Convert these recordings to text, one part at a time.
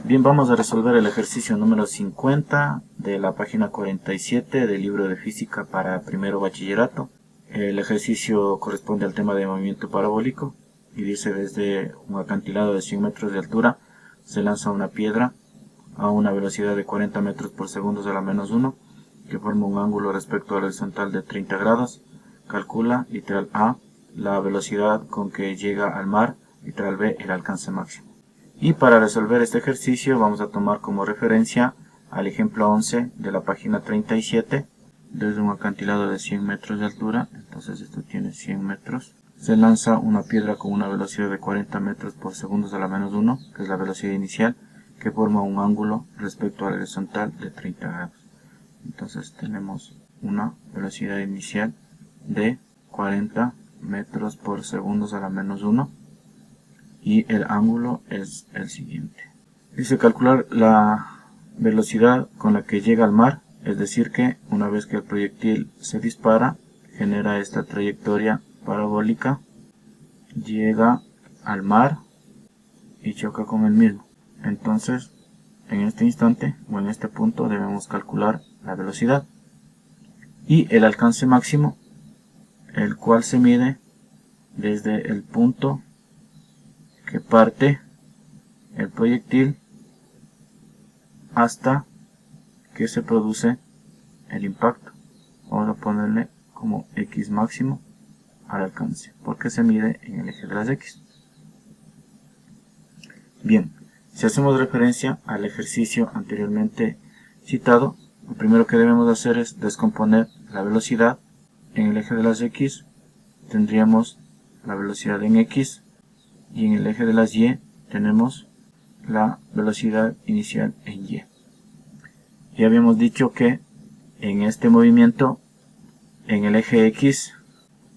Bien, vamos a resolver el ejercicio número 50 de la página 47 del libro de física para primero bachillerato. El ejercicio corresponde al tema de movimiento parabólico y dice: desde un acantilado de 100 metros de altura se lanza una piedra a una velocidad de 40 metros por segundo a la menos 1 que forma un ángulo respecto al horizontal de 30 grados. Calcula, literal A, la velocidad con que llega al mar, literal B, el alcance máximo. Y para resolver este ejercicio vamos a tomar como referencia al ejemplo 11 de la página 37. Desde un acantilado de 100 metros de altura, entonces esto tiene 100 metros, se lanza una piedra con una velocidad de 40 metros por segundo a la menos 1, que es la velocidad inicial, que forma un ángulo respecto al horizontal de 30 grados. Entonces tenemos una velocidad inicial de 40 metros por segundo a la menos 1. Y el ángulo es el siguiente. Dice calcular la velocidad con la que llega al mar, es decir que una vez que el proyectil se dispara, genera esta trayectoria parabólica, llega al mar y choca con el mismo. Entonces, en este instante o en este punto debemos calcular la velocidad y el alcance máximo, el cual se mide desde el punto que parte el proyectil hasta que se produce el impacto. Vamos a ponerle como X máximo al alcance, porque se mide en el eje de las X. Bien, si hacemos referencia al ejercicio anteriormente citado, lo primero que debemos hacer es descomponer la velocidad en el eje de las X. Tendríamos la velocidad en X, y en el eje de las Y tenemos la velocidad inicial en Y. Ya habíamos dicho que en este movimiento, en el eje X,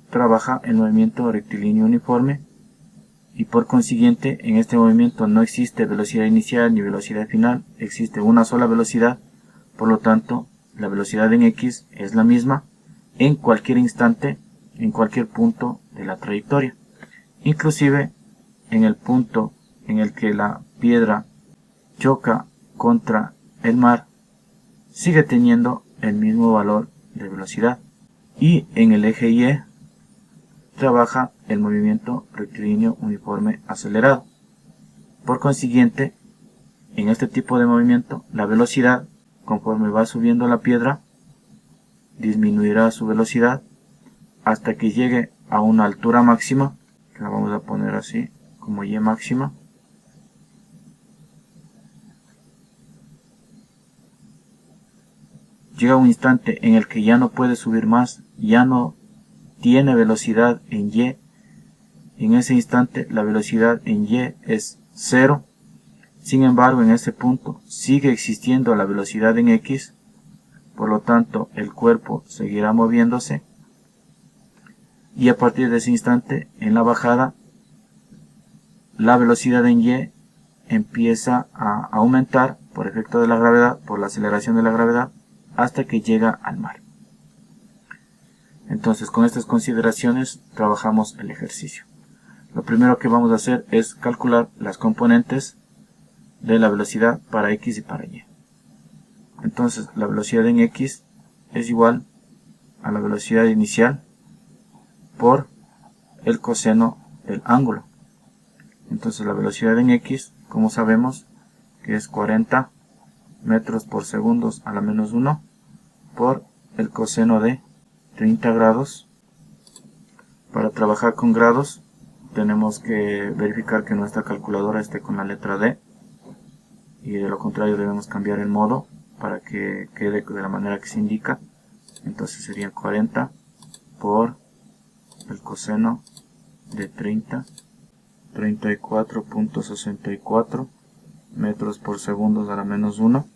trabaja el movimiento rectilíneo uniforme, y por consiguiente en este movimiento no existe velocidad inicial ni velocidad final, existe una sola velocidad. Por lo tanto, la velocidad en X es la misma en cualquier instante, en cualquier punto de la trayectoria. Inclusive en el punto en el que la piedra choca contra el mar, sigue teniendo el mismo valor de velocidad. Y en el eje Y trabaja el movimiento rectilíneo uniforme acelerado. Por consiguiente, en este tipo de movimiento, la velocidad, conforme va subiendo la piedra, disminuirá su velocidad hasta que llegue a una altura máxima, que la vamos a poner así, como Y máxima. Llega un instante en el que ya no puede subir más, ya no tiene velocidad en Y. En ese instante la velocidad en Y es 0. Sin embargo, en ese punto sigue existiendo la velocidad en X. Por lo tanto, el cuerpo seguirá moviéndose. Y a partir de ese instante, en la bajada, la velocidad en Y empieza a aumentar por efecto de la gravedad, por la aceleración de la gravedad, hasta que llega al mar. Entonces, con estas consideraciones trabajamos el ejercicio. Lo primero que vamos a hacer es calcular las componentes de la velocidad para X y para Y. Entonces, la velocidad en X es igual a la velocidad inicial por el coseno del ángulo. Entonces, la velocidad en X, como sabemos, que es 40 metros por segundo a la menos 1 por el coseno de 30 grados. Para trabajar con grados tenemos que verificar que nuestra calculadora esté con la letra D, y de lo contrario debemos cambiar el modo para que quede de la manera que se indica. Entonces sería 40 por el coseno de 30, 34.64 metros por segundo a la menos 1,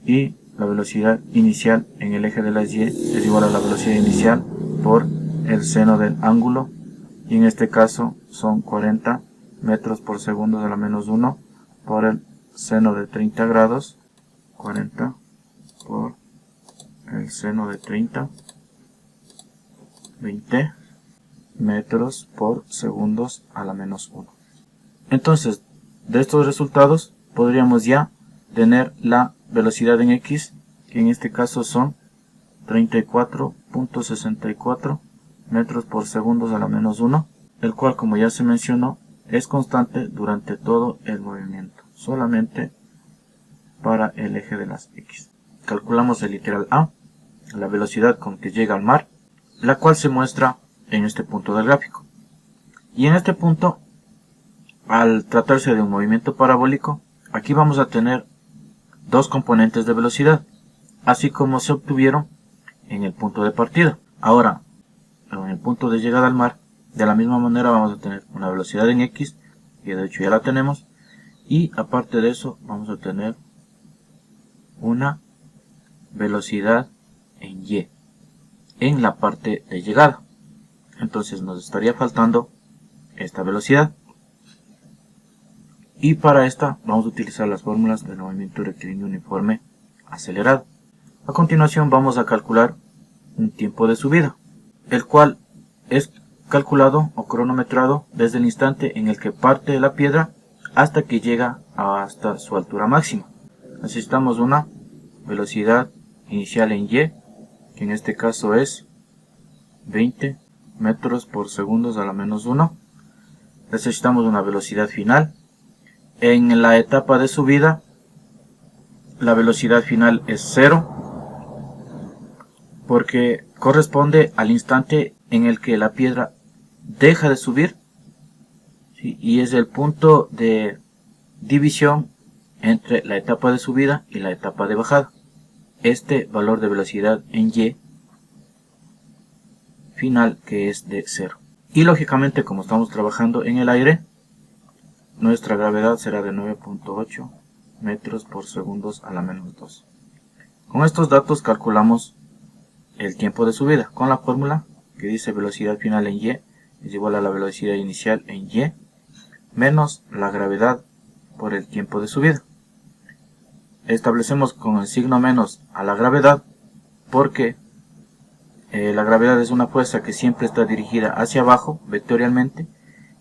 y la velocidad inicial en el eje de las Y es igual a la velocidad inicial por el seno del ángulo, y en este caso son 40 metros por segundo a la menos 1 por el seno de 30 grados, 40 por el seno de 30, 20 metros por segundos a la menos 1. Entonces, de estos resultados podríamos ya tener la velocidad en X, que en este caso son 34.64 metros por segundo a la menos 1, el cual, como ya se mencionó, es constante durante todo el movimiento, solamente para el eje de las X. Calculamos el literal A, la velocidad con que llega al mar, la cual se muestra en este punto del gráfico. Y en este punto, al tratarse de un movimiento parabólico, aquí vamos a tener dos componentes de velocidad, así como se obtuvieron en el punto de partida. Ahora, en el punto de llegada al mar, de la misma manera vamos a tener una velocidad en X, que de hecho ya la tenemos, y aparte de eso vamos a tener una velocidad en Y, en la parte de llegada. Entonces nos estaría faltando esta velocidad. Y para esta vamos a utilizar las fórmulas del movimiento rectilíneo uniforme acelerado. A continuación vamos a calcular un tiempo de subida, el cual es calculado o cronometrado desde el instante en el que parte de la piedra hasta que llega hasta su altura máxima. Necesitamos una velocidad inicial en Y, que en este caso es 20 metros por segundo a la menos 1. Necesitamos una velocidad final. En la etapa de subida, la velocidad final es 0, porque corresponde al instante en el que la piedra deja de subir, ¿sí? Y es el punto de división entre la etapa de subida y la etapa de bajada. Este valor de velocidad en Y final, que es de 0. Y lógicamente, como estamos trabajando en el aire, nuestra gravedad será de 9.8 metros por segundo a la menos 2. Con estos datos calculamos el tiempo de subida con la fórmula que dice velocidad final en Y es igual a la velocidad inicial en Y menos la gravedad por el tiempo de subida. Establecemos con el signo menos a la gravedad porque la gravedad es una fuerza que siempre está dirigida hacia abajo vectorialmente,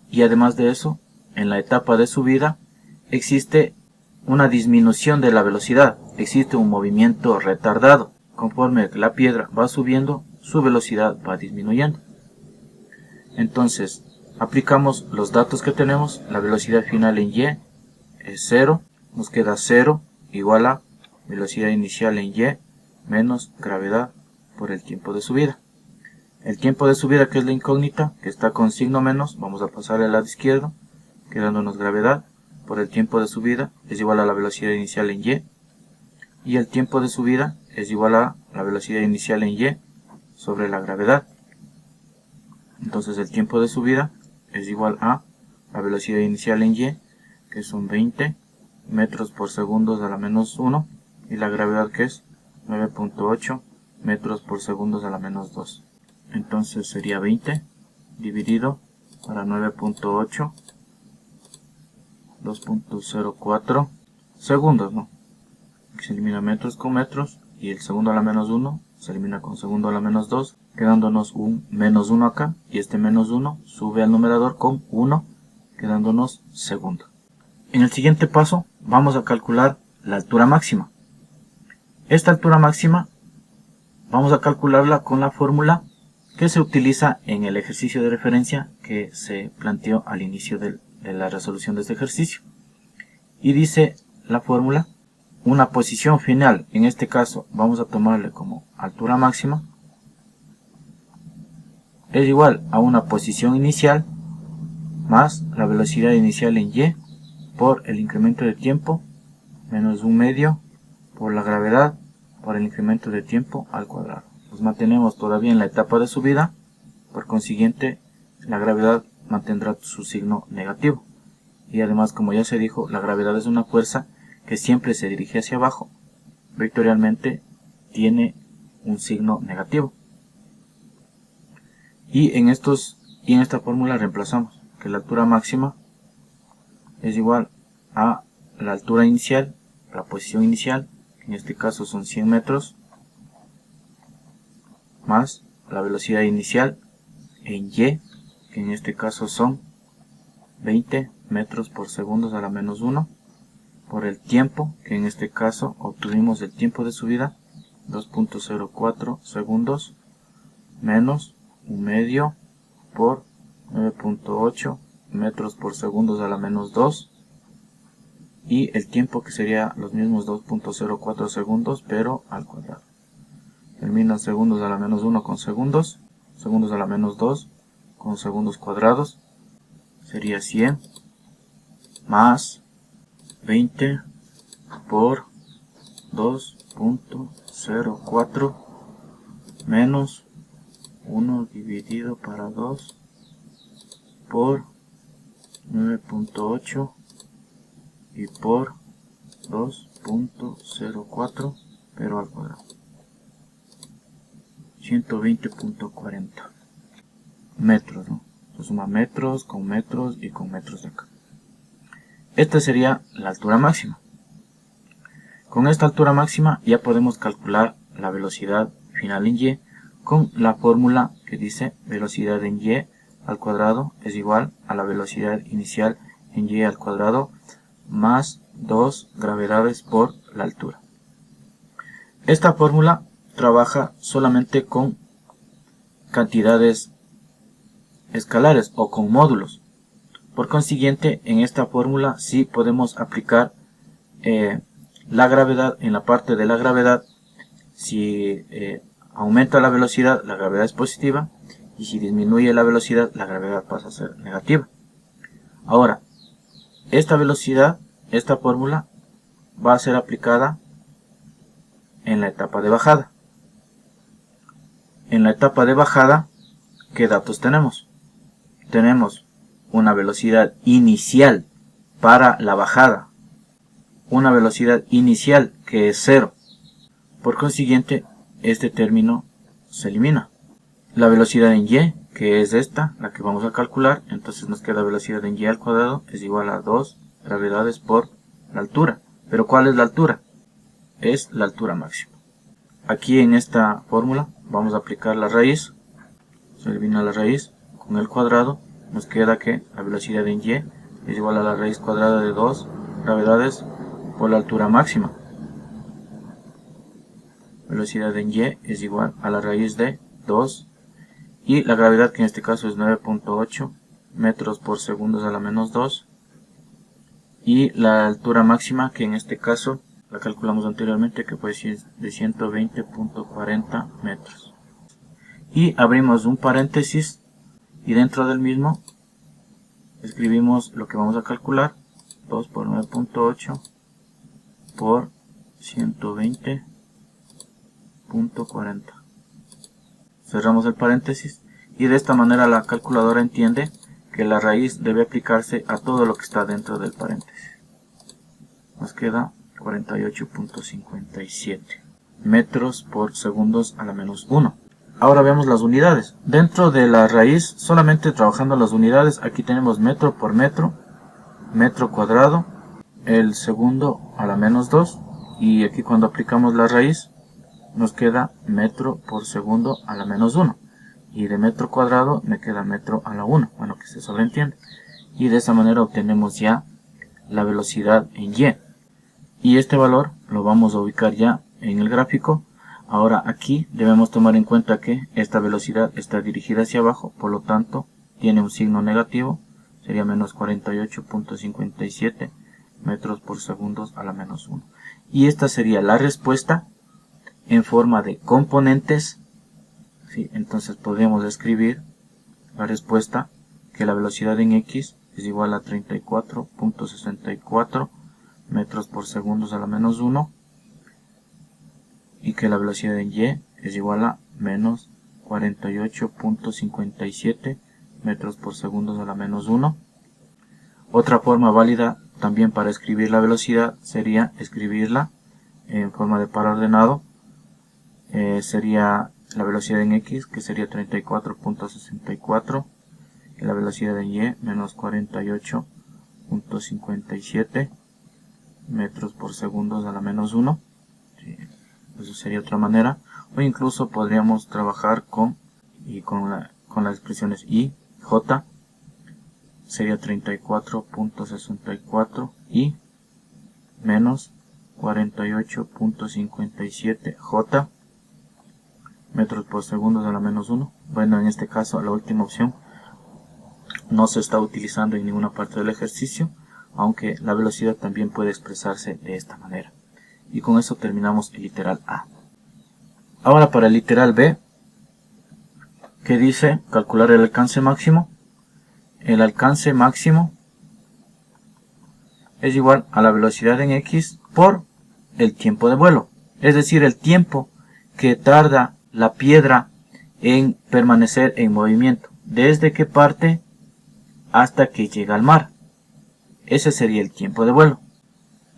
y además de eso, en la etapa de subida existe una disminución de la velocidad, existe un movimiento retardado. Conforme la piedra va subiendo, su velocidad va disminuyendo. Entonces, aplicamos los datos que tenemos. La velocidad final en Y es 0, nos queda 0 igual a velocidad inicial en Y menos gravedad por el tiempo de subida. El tiempo de subida, que es la incógnita, que está con signo menos, vamos a pasarle al lado izquierdo, quedándonos gravedad por el tiempo de subida es igual a la velocidad inicial en Y, y el tiempo de subida es igual a la velocidad inicial en Y sobre la gravedad. Entonces el tiempo de subida es igual a la velocidad inicial en Y, que son 20 metros por segundo a la menos 1, y la gravedad, que es 9.8 metros por segundo a la menos 2. Entonces sería 20 dividido para 9.8, 2.04 segundos, ¿no? Se elimina metros con metros, y el segundo a la menos 1 se elimina con segundo a la menos 2, quedándonos un menos 1 acá, y este menos 1 sube al numerador con 1, quedándonos segundo. En el siguiente paso vamos a calcular la altura máxima. Esta altura máxima vamos a calcularla con la fórmula que se utiliza en el ejercicio de referencia que se planteó al inicio de la resolución de este ejercicio. Y dice la fórmula: una posición final, en este caso vamos a tomarle como altura máxima, es igual a una posición inicial más la velocidad inicial en Y por el incremento de tiempo menos un medio por la gravedad por el incremento de tiempo al cuadrado. Nos mantenemos todavía en la etapa de subida, por consiguiente la gravedad mantendrá su signo negativo. Y además, como ya se dijo, la gravedad es una fuerza que siempre se dirige hacia abajo, vectorialmente tiene un signo negativo. Y en esta fórmula reemplazamos que la altura máxima es igual a la altura inicial, la posición inicial, que en este caso son 100 metros, más la velocidad inicial en Y, que en este caso son 20 metros por segundo a la menos 1, por el tiempo, que en este caso obtuvimos el tiempo de subida, 2.04 segundos, menos 1/2 por 9.8 metros por segundo a la menos 2, y el tiempo que sería los mismos 2.04 segundos, pero al cuadrado. Termina segundos a la menos 1 con segundos a la menos 2 con segundos cuadrados, sería 100 más 20 por 2.04 menos 1 dividido para 2 por 9.8 y por 2.04, pero al cuadrado. 120.40 metros, ¿no? Se suma metros y con metros de acá. Esta sería la altura máxima. Con esta altura máxima ya podemos calcular la velocidad final en y con la fórmula que dice velocidad en y al cuadrado es igual a la velocidad inicial en y al cuadrado más 2 gravedades por la altura. Esta fórmula trabaja solamente con cantidades escalares o con módulos. Por consiguiente, en esta fórmula sí podemos aplicar la gravedad. En la parte de la gravedad, si aumenta la velocidad, la gravedad es positiva, y si disminuye la velocidad, la gravedad pasa a ser negativa. Ahora, esta velocidad, esta fórmula va a ser aplicada en la etapa de bajada. En la etapa de bajada, ¿qué datos tenemos? Tenemos una velocidad inicial para la bajada, una velocidad inicial que es 0. Por consiguiente, este término se elimina. La velocidad en y, que es esta, la que vamos a calcular, entonces nos queda velocidad en y al cuadrado es igual a 2 gravedades por la altura. ¿Pero cuál es la altura? Es la altura máxima. Aquí en esta fórmula vamos a aplicar la raíz, se elimina la raíz, con el cuadrado nos queda que la velocidad en y es igual a la raíz cuadrada de 2 gravedades por la altura máxima. Velocidad en y es igual a la raíz de 2, y la gravedad, que en este caso es 9.8 metros por segundo a la menos 2, y la altura máxima, que en este caso la calculamos anteriormente, que fue de 120.40 metros. Y abrimos un paréntesis y dentro del mismo escribimos lo que vamos a calcular: 2 por 9.8 por 120.40. Cerramos el paréntesis y de esta manera la calculadora entiende que la raíz debe aplicarse a todo lo que está dentro del paréntesis. Nos queda 48.57 metros por segundos a la menos 1. Ahora veamos las unidades. Dentro de la raíz, solamente trabajando las unidades, aquí tenemos metro por metro, metro cuadrado, el segundo a la menos 2, y aquí cuando aplicamos la raíz nos queda metro por segundo a la menos 1, y de metro cuadrado me queda metro a la 1, bueno, que se sobreentiende, y de esa manera obtenemos ya la velocidad en y este valor lo vamos a ubicar ya en el gráfico. Ahora aquí debemos tomar en cuenta que esta velocidad está dirigida hacia abajo, por lo tanto tiene un signo negativo, sería menos 48.57 metros por segundos a la menos 1. Y esta sería la respuesta en forma de componentes, ¿sí? Entonces podríamos escribir la respuesta que la velocidad en x es igual a 34.64 metros por segundos a la menos 1, y que la velocidad en y es igual a menos 48.57 metros por segundos a la menos 1. Otra forma válida también para escribir la velocidad sería escribirla en forma de par ordenado. Sería la velocidad en x, que sería 34.64, y la velocidad en y menos 48.57 metros por segundos a la menos 1. Sí, eso sería otra manera. O incluso podríamos trabajar con las expresiones y, j, sería 34.64 y menos 48.57 J metros por segundo a la menos 1. Bueno, en este caso la última opción no se está utilizando en ninguna parte del ejercicio, aunque la velocidad también puede expresarse de esta manera. Y con eso terminamos el literal A. Ahora para el literal B, que dice calcular el alcance máximo. El alcance máximo es igual a la velocidad en X por el tiempo de vuelo, es decir, el tiempo que tarda la piedra en permanecer en movimiento, desde que parte hasta que llega al mar. Ese sería el tiempo de vuelo.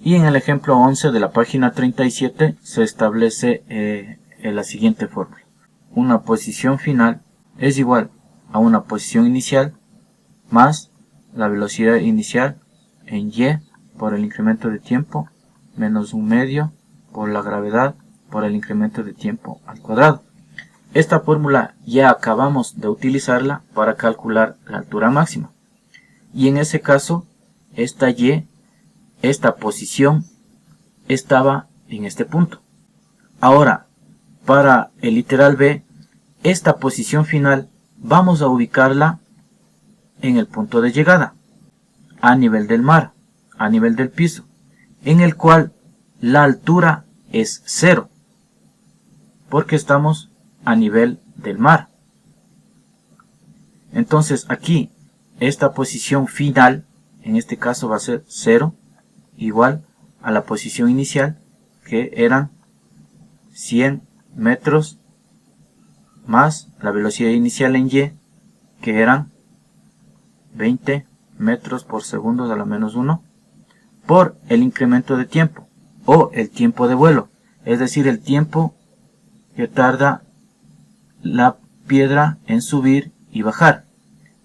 Y en el ejemplo 11 de la página 37 se establece la siguiente fórmula. Una posición final es igual a una posición inicial más la velocidad inicial en y por el incremento de tiempo menos 1/2 por la gravedad por el incremento de tiempo al cuadrado. Esta fórmula ya acabamos de utilizarla para calcular la altura máxima. Y en ese caso, esta posición estaba en este punto. Ahora, para el literal B, esta posición final vamos a ubicarla en el punto de llegada, a nivel del mar, a nivel del piso, en el cual la altura es 0, porque estamos a nivel del mar. Entonces aquí, esta posición final, en este caso va a ser 0, igual a la posición inicial, que eran 100 metros, más la velocidad inicial en y, que eran 20 metros por segundo a la menos 1, por el incremento de tiempo, o el tiempo de vuelo, es decir, el tiempo que tarda la piedra en subir y bajar.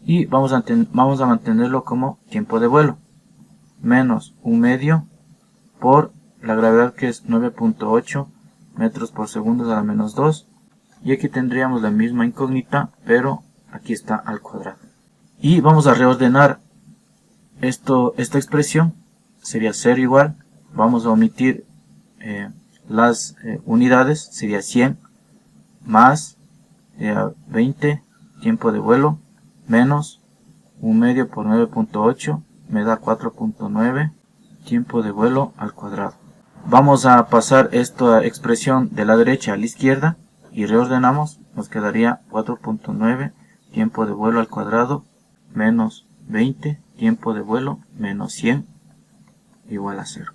Y vamos a mantenerlo como tiempo de vuelo, menos 1/2 por la gravedad, que es 9.8 metros por segundo a la menos 2. Y aquí tendríamos la misma incógnita, pero aquí está al cuadrado. Y vamos a reordenar esta expresión. Sería 0 igual, vamos a omitir las unidades, sería 100 más 20 tiempo de vuelo menos 1/2 por 9.8 me da 4.9 tiempo de vuelo al cuadrado. Vamos a pasar esta expresión de la derecha a la izquierda y reordenamos. Nos quedaría 4.9 tiempo de vuelo al cuadrado menos 20 tiempo de vuelo menos 100 igual a 0.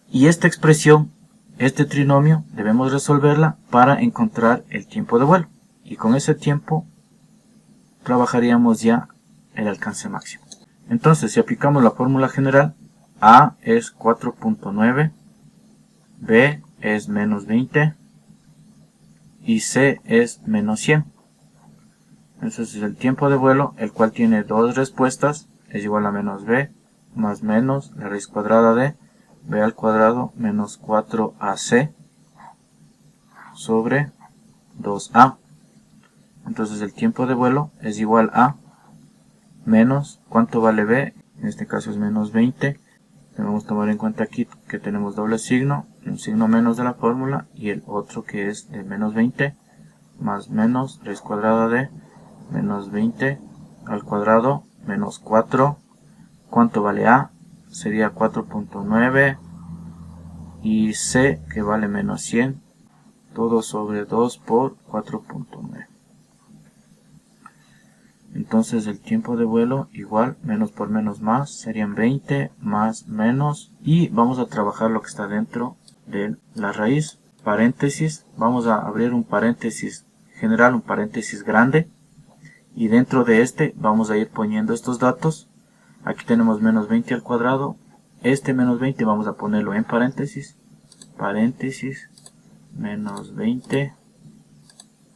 Y esta expresión, este trinomio, debemos resolverla para encontrar el tiempo de vuelo. Y con ese tiempo trabajaríamos ya el alcance máximo. Entonces, si aplicamos la fórmula general, A es 4.9, B es menos 20 y C es menos 100. Entonces el tiempo de vuelo, el cual tiene dos respuestas, es igual a menos B más menos la raíz cuadrada de B al cuadrado menos 4AC sobre 2A. Entonces el tiempo de vuelo es igual a menos, ¿cuánto vale B? En este caso es menos 20. Debemos tomar en cuenta aquí que tenemos doble signo, un signo menos de la fórmula y el otro que es el menos 20 más menos raíz cuadrada de menos 20 al cuadrado menos 4. ¿Cuánto vale A? Sería 4.9 y C, que vale menos 100, todo sobre 2 por 4.9. Entonces el tiempo de vuelo igual, menos por menos más, serían 20 más menos, y vamos a trabajar lo que está dentro de la raíz, paréntesis, vamos a abrir un paréntesis general, un paréntesis grande, y dentro de este vamos a ir poniendo estos datos. Aquí tenemos menos 20 al cuadrado, este menos 20 vamos a ponerlo en paréntesis, paréntesis, menos 20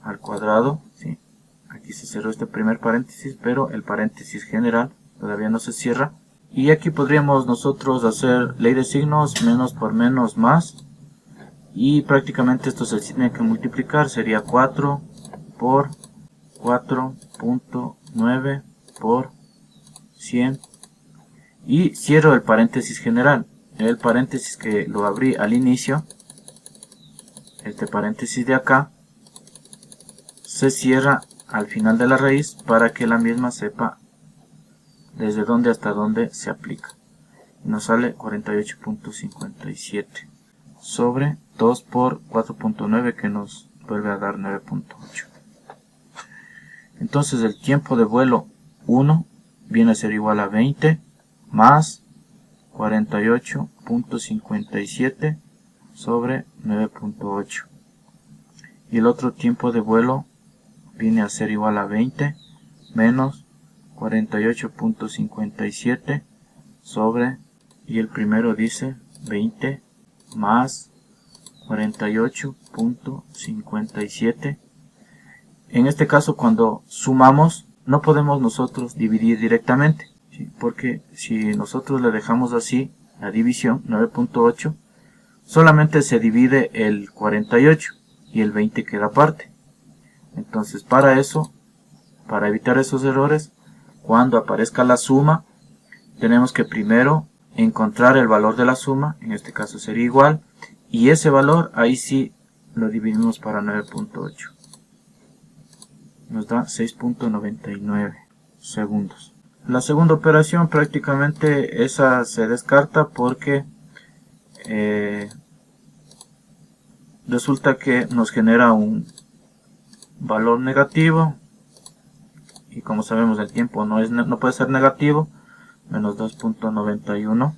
al cuadrado, ¿sí? Aquí se cerró este primer paréntesis, pero el paréntesis general todavía no se cierra. Y aquí podríamos nosotros hacer ley de signos, menos por menos más. Y prácticamente esto se tiene que multiplicar, sería 4 por 4.9 por 100. Y cierro el paréntesis general. el paréntesis que lo abrí al inicio, este paréntesis de acá, se cierra al final de la raíz para que la misma sepa desde dónde hasta dónde se aplica. Nos sale 48.57 sobre 2 por 4.9 que nos vuelve a dar 9.8. Entonces el tiempo de vuelo 1 viene a ser igual a 20 más 48.57 sobre 9.8. Y el otro tiempo de vuelo viene a ser igual a 20 menos 48.57 sobre, y el primero dice 20 más 48.57. En este caso, cuando sumamos, no podemos nosotros dividir directamente, ¿sí? Porque si nosotros le dejamos así la división 9.8, solamente se divide el 48 y el 20 queda aparte. Entonces, para eso, para evitar esos errores, cuando aparezca la suma, tenemos que primero encontrar el valor de la suma, en este caso sería igual, y ese valor ahí sí lo dividimos para 9.8. Nos da 6.99 segundos. La segunda operación prácticamente esa se descarta porque resulta que nos genera un valor negativo, y como sabemos el tiempo no puede ser negativo, menos 2.91,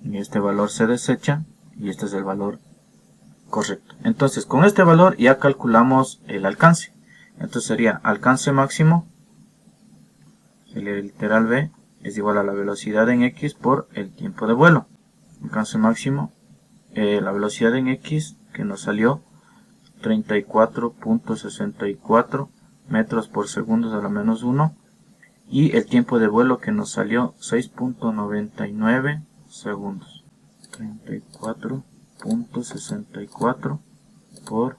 y este valor se desecha y este es el valor correcto. Entonces con este valor ya calculamos el alcance. Entonces sería alcance máximo, el literal B es igual a la velocidad en X por el tiempo de vuelo. Alcance máximo, la velocidad en X que nos salió 34.64 metros por segundo a la menos 1, y el tiempo de vuelo que nos salió 6.99 segundos. 34.64 por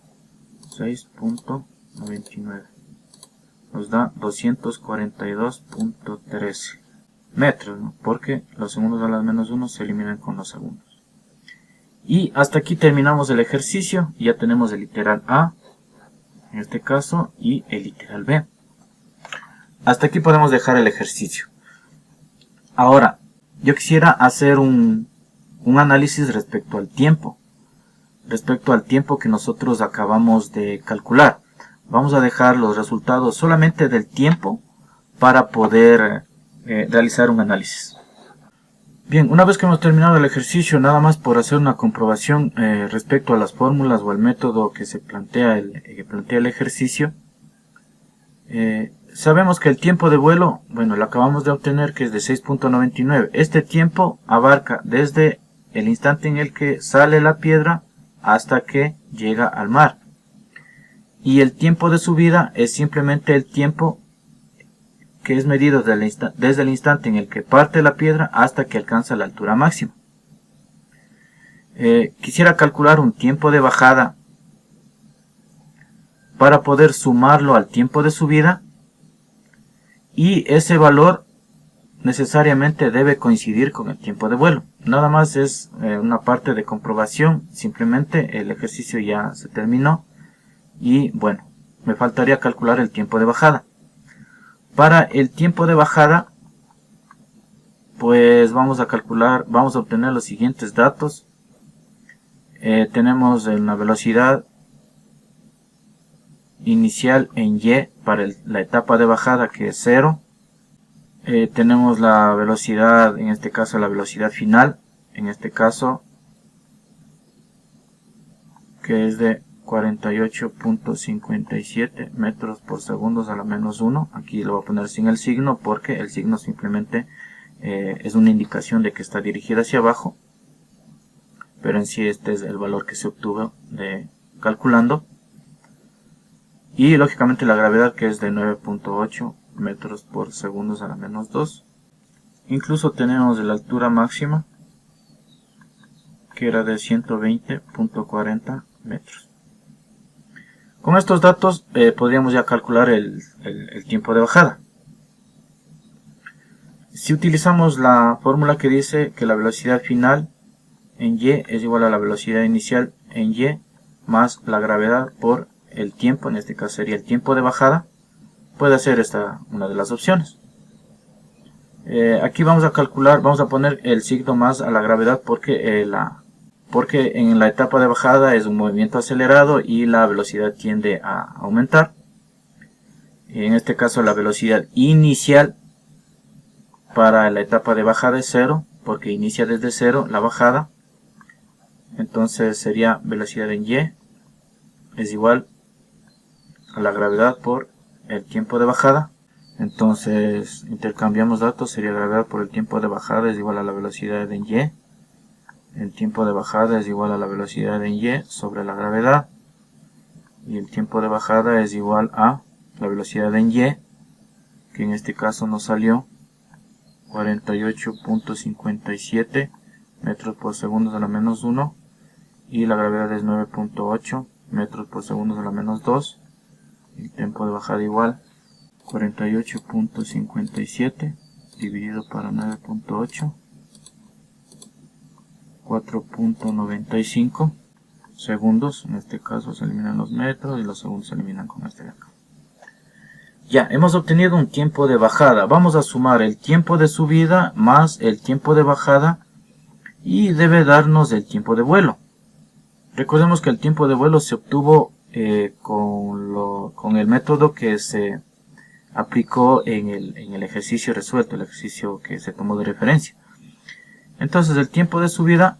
6.99 nos da 242.13 metros, ¿no? Porque los segundos a la menos 1 se eliminan con los segundos. Y hasta aquí terminamos el ejercicio y ya tenemos el literal A en este caso y el literal B. Hasta aquí podemos dejar el ejercicio. Ahora, yo quisiera hacer un análisis respecto al tiempo que nosotros acabamos de calcular. Vamos a dejar los resultados solamente del tiempo para poder realizar un análisis. Bien, una vez que hemos terminado el ejercicio, nada más por hacer una comprobación respecto a las fórmulas o al método que se plantea el ejercicio. Sabemos que el tiempo de vuelo, bueno, lo acabamos de obtener, que es de 6.99. Este tiempo abarca desde el instante en el que sale la piedra hasta que llega al mar. Y el tiempo de subida es simplemente el tiempo que es medido desde el instante en el que parte la piedra hasta que alcanza la altura máxima. Quisiera calcular un tiempo de bajada para poder sumarlo al tiempo de subida, y ese valor necesariamente debe coincidir con el tiempo de vuelo. Nada más es una parte de comprobación, simplemente el ejercicio ya se terminó y bueno, me faltaría calcular el tiempo de bajada. Para el tiempo de bajada, pues vamos a obtener los siguientes datos. Tenemos una velocidad inicial en Y para la etapa de bajada, que es 0. Tenemos la velocidad, en este caso la velocidad final, en este caso que es de 48.57 metros por segundo a la menos 1. Aquí lo voy a poner sin el signo porque el signo simplemente es una indicación de que está dirigida hacia abajo, pero en sí este es el valor que se obtuvo calculando. Y lógicamente la gravedad, que es de 9.8 metros por segundo a la menos 2. Incluso tenemos la altura máxima, que era de 120.40 metros. Con estos datos podríamos ya calcular el tiempo de bajada. Si utilizamos la fórmula que dice que la velocidad final en Y es igual a la velocidad inicial en Y más la gravedad por el tiempo, en este caso sería el tiempo de bajada. Puede ser esta una de las opciones. Aquí vamos a calcular, vamos a poner el signo más a la gravedad porque en la etapa de bajada es un movimiento acelerado y la velocidad tiende a aumentar. En este caso la velocidad inicial para la etapa de bajada es 0, porque inicia desde 0 la bajada. Entonces sería velocidad en Y es igual a la gravedad por el tiempo de bajada. Entonces intercambiamos datos, sería gravedad por el tiempo de bajada es igual a la velocidad en Y. El tiempo de bajada es igual a la velocidad en Y sobre la gravedad. Y el tiempo de bajada es igual a la velocidad en Y, que en este caso nos salió 48.57 metros por segundo a la menos 1. Y la gravedad es 9.8 metros por segundo a la menos 2. El tiempo de bajada igual 48.57 dividido para 9.8, 4.95 segundos. En este caso se eliminan los metros y los segundos se eliminan con este de acá. Ya, hemos obtenido un tiempo de bajada. Vamos a sumar el tiempo de subida más el tiempo de bajada y debe darnos el tiempo de vuelo. Recordemos que el tiempo de vuelo se obtuvo con el método que se aplicó en el ejercicio resuelto, el ejercicio que se tomó de referencia. Entonces el tiempo de subida,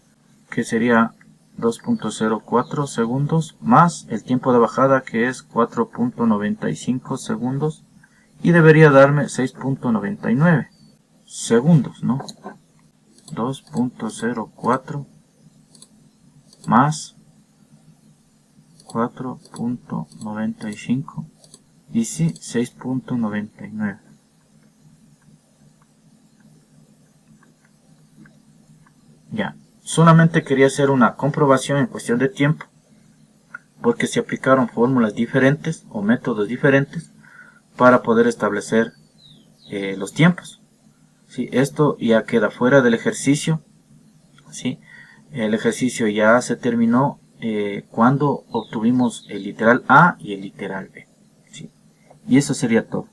que sería 2.04 segundos, más el tiempo de bajada, que es 4.95 segundos, y debería darme 6.99 segundos, ¿no? 2.04 más 4.95 y sí, 6.99. Ya, solamente quería hacer una comprobación en cuestión de tiempo, porque se aplicaron fórmulas diferentes o métodos diferentes para poder establecer los tiempos. ¿Sí? Esto ya queda fuera del ejercicio. ¿Sí? El ejercicio ya se terminó cuando obtuvimos el literal A y el literal B. ¿Sí? Y eso sería todo.